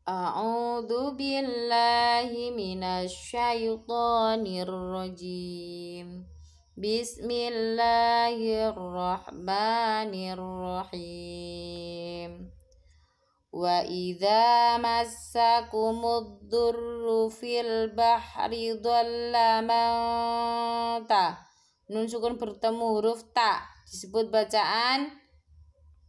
A'udzu billahi minasy syaithanir rajim. Bismillahirrahmanirrahim. Wa idza massakumud durru fil bahri dhalla man ta. Nun sukun bertemu huruf ta disebut bacaan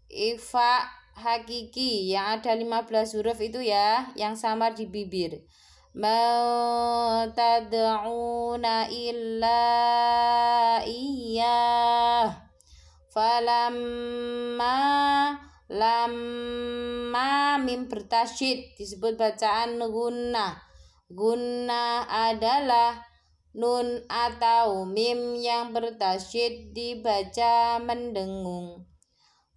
ikhfa hakiki yang ada 15 huruf itu ya, yang samar di bibir. Ma tad'una illa iyyah falamma lamma mim bertasyid disebut bacaan gunnah. Gunnah adalah nun atau mim yang bertasyid dibaca mendengung.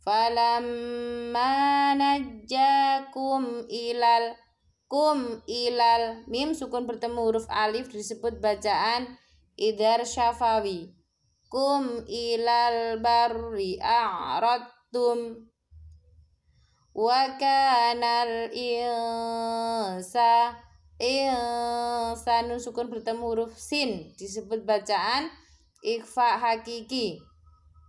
Falamma najjakum ilal mim sukun bertemu huruf alif disebut bacaan idhar syafawi. Kum ilal barri a'radtum wa kanal nun sukun bertemu huruf sin disebut bacaan ikhfa hakiki.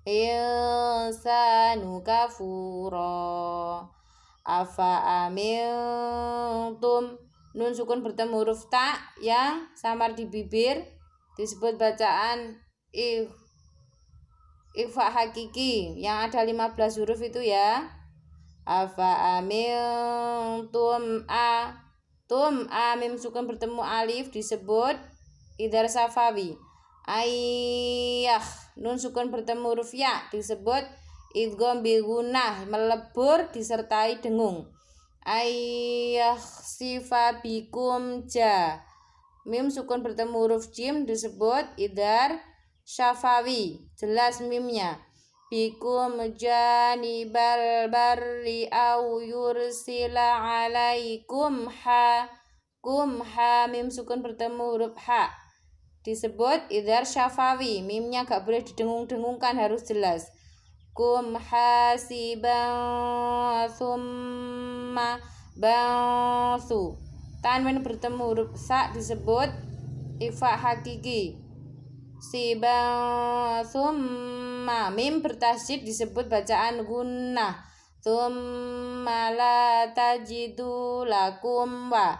Insanu kafura. Afa amintum nun sukun bertemu huruf ta yang samar di bibir disebut bacaan ikhfa hakiki yang ada 15 huruf itu ya. Afa amintum mim sukun bertemu alif disebut idhar safawi. Ayyah nun sukun bertemu huruf ya disebut idgham bi gunnah melebur disertai dengung. Ayyah sifa bikum ja mim sukun bertemu huruf jim disebut idhar syafawi jelas mimnya. Bikum janibal barri au yursila alaikum ha mim sukun bertemu huruf ha disebut idhar syafawi, mimnya gak boleh didengung-dengungkan, harus jelas. Kum hasiban summa bangsu. Tanwin bertemu huruf sa disebut ikhfa hakiki. Siban summa mim bertasydid disebut bacaan gunnah. Summa la tajidu lakum wa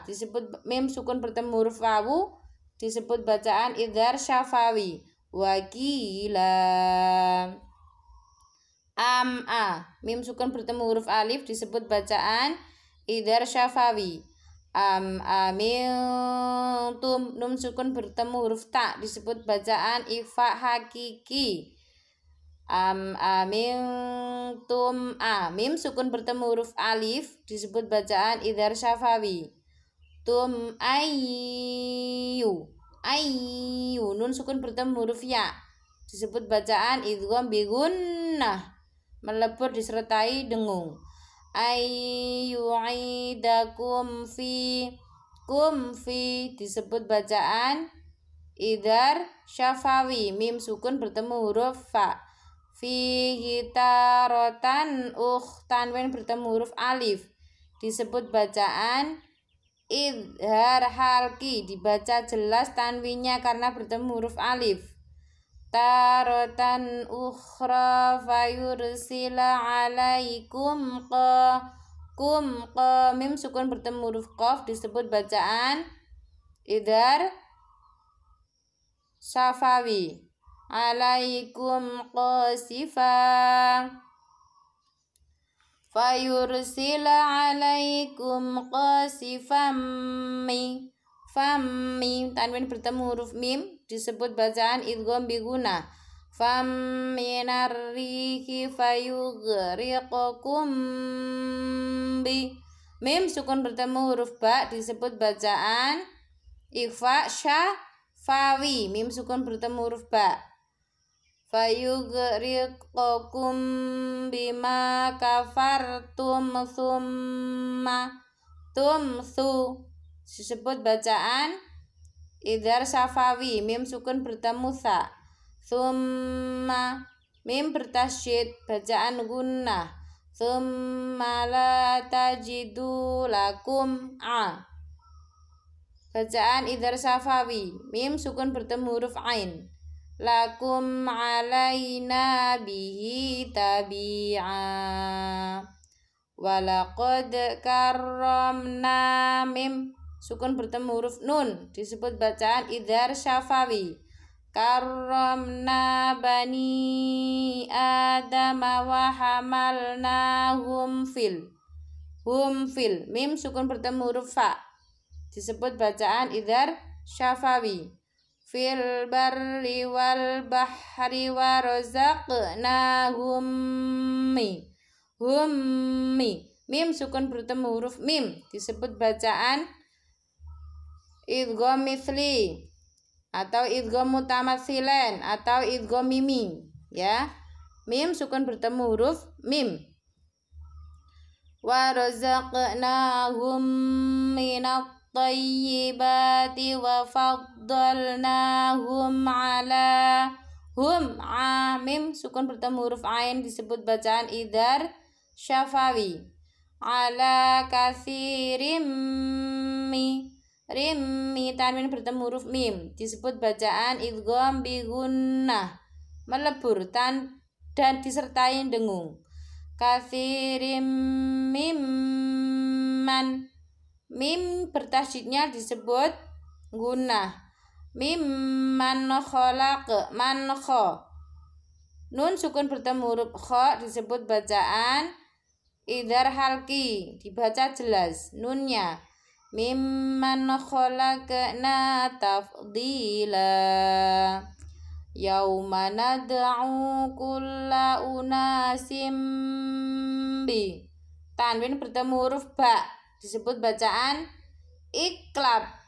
disebut mim sukun bertemu huruf wawu disebut bacaan idhar syafawi. Wakila mim sukun bertemu huruf alif disebut bacaan idhar syafawi. Amintum nun sukun bertemu huruf ta disebut bacaan ikhfa hakiki. Amintum mim sukun bertemu huruf alif disebut bacaan idhar syafawi. Tum ayyu nun sukun bertemu huruf ya disebut bacaan idgham bi gunnah melebur disertai dengung. Ayyu'idakum fi disebut bacaan idhar syafawi, mim sukun bertemu huruf fa. Fihi tarotan tanwin bertemu huruf alif disebut bacaan idhar halki, dibaca jelas tanwinnya karena bertemu huruf alif. Tarotan ukhra fayursila alaikum mim sukun bertemu huruf qaf disebut bacaan idhar syafawi. Alaikum qasifa fayursila alaikum qasifam fammi tanwin bertemu huruf mim disebut bacaan idgham bi gunnah. Fam minarrihi fayughriqukum bi mim sukun bertemu huruf ba disebut bacaan ikhfa syafawi, mim sukun bertemu huruf ba. Fayughriqukum bima kafartum summa tumsu disebut bacaan idhar syafawi, mim sukun bertemu sa. Summa mim bertasyid bacaan gunnah. Thumma la tajidu lakum Bacaan idhar syafawi. Mim sukun bertemu huruf ain. Lakum alaina bihi tabi'a. Walaqad karramna. Mim sukun bertemu huruf nun. Disebut bacaan idhar syafawi. Karramna bani adama wa hamalnahum fil. Mim sukun bertemu huruf fa. Disebut bacaan idhar syafawi. Fil barri wal bahri wa razaqnahum Mim sukun bertemu huruf mim. Disebut bacaan idgham mithli atau idgham mutamatsilan atau idgham mimi, ya. Mim sukun bertemu huruf mim. Wa razaqnahum minat tayyibati wa faddalnahum ala mim sukun bertemu huruf ain. Disebut bacaan idhar syafawi. Ala katsirim rimmi tanwin bertemu huruf mim. Disebut bacaan idgham bi gunnah, melebur dan disertai dengung. Katsirim mimman. Mim bertasydidnya disebut gunnah. Mim man khalaq man kho. Nun sukun bertemu huruf kho disebut bacaan idhar halki, dibaca jelas nunnya. Mim man khalaqna tafdila. Yauma nad'u kulla unasim bi. Tanwin bertemu huruf ba. Disebut bacaan iklab.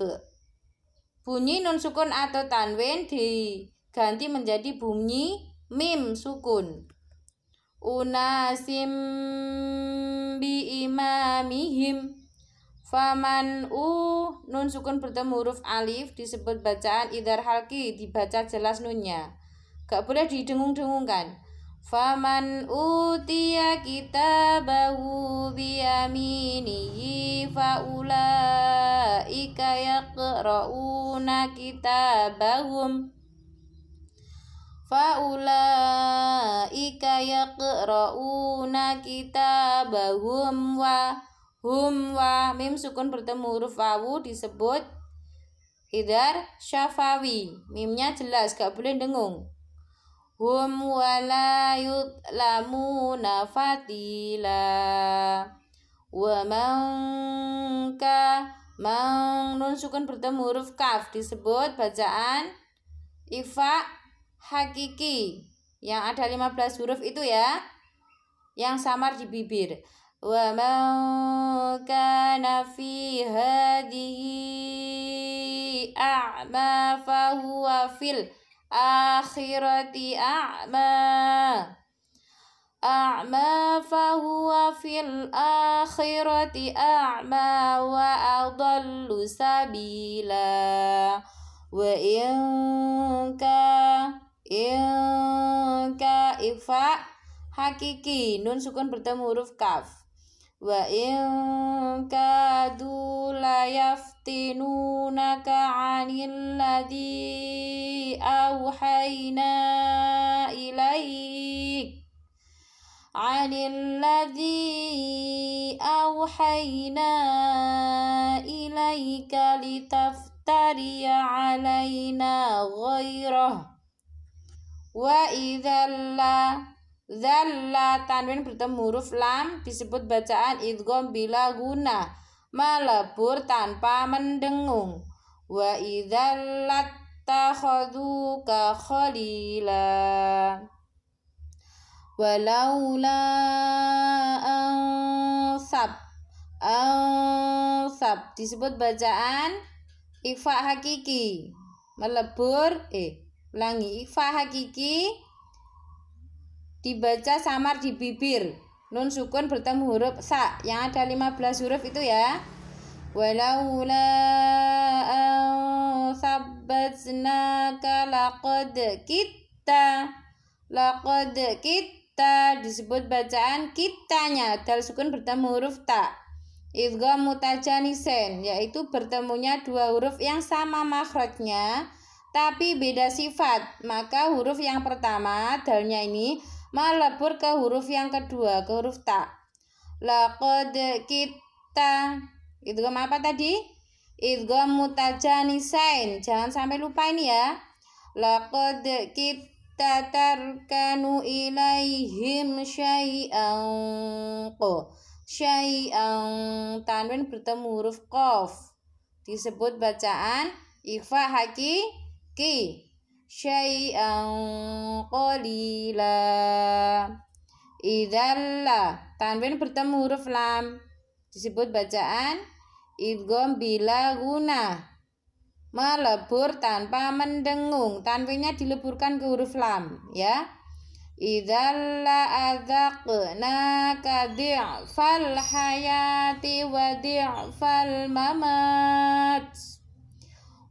Bunyi nun sukun atau tanwin diganti menjadi bunyi mim sukun. Unasim bi imamihim. Faman nun sukun bertemu huruf alif. Disebut bacaan idhar halki, dibaca jelas nunnya, gak boleh didengung-dengungkan. Faman utiya kitabahu biyaminihi faulaika yaqra'una kitabahum wa mim sukun bertemu huruf wawu. Disebut idhar syafawi. Mimnya jelas, gak boleh dengung. Hum wala yudlamuna fatila. Wa mang nun sukun bertemu huruf kaf. Disebut bacaan ifa hakiki yang ada 15 huruf itu, ya, yang samar di bibir. Wa man kana fi hadhihi a'ma fahuwa fil akhirati a'ma fahuwa fil akhirati a'ma wa adallu sabila. Wa inka ifa hakiki nun sukun bertemu huruf kaf. Wa inkadu la yaftinunaka 'anil ladzi auhayna ilaika litaftariya 'alaina ghairah. Wa idzalla tanwin bertemu huruf lam. Disebut bacaan idgham bila guna, melebur tanpa mendengung. Wa idzallat takhaduka khalila. Walaula ansab disebut bacaan ifa hakiki, melebur ulangi. Ifa hakiki dibaca samar di bibir. Nun sukun bertemu huruf sa yang ada 15 huruf itu, ya. Walaula sabbatnaka laqad kitta kita disebut bacaan kitanya. Dal sukun bertemu huruf ta. Idgham mutajanisen, yaitu bertemunya dua huruf yang sama makhrajnya tapi beda sifat. Maka huruf yang pertama dalnya ini melebur ke huruf yang kedua, ke huruf ta. Laqad kita. Idgham apa tadi? Idgham mutajanisain. Jangan sampai lupa ini ya. Laqad kita tarkanu ilaihim syai'an. Syai'an, tanwin bertemu huruf qaf, disebut bacaan ikhfa hakiki. Syai'an qalila. Idzalla, tanwin bertemu huruf lam, disebut bacaan idgham bila guna, melebur tanpa mendengung, tanwinnya dileburkan ke huruf lam ya. Idzalla adzaqnaka di'fal hayati wa di'fal mamat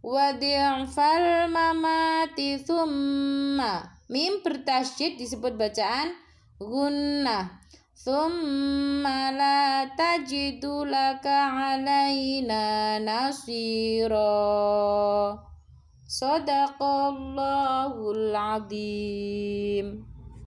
wa di'fal mamati thumma, mim bertasydid disebut bacaan gunnah. Thumma la tajidu laka alaina nasira. Sadaqallahul azim.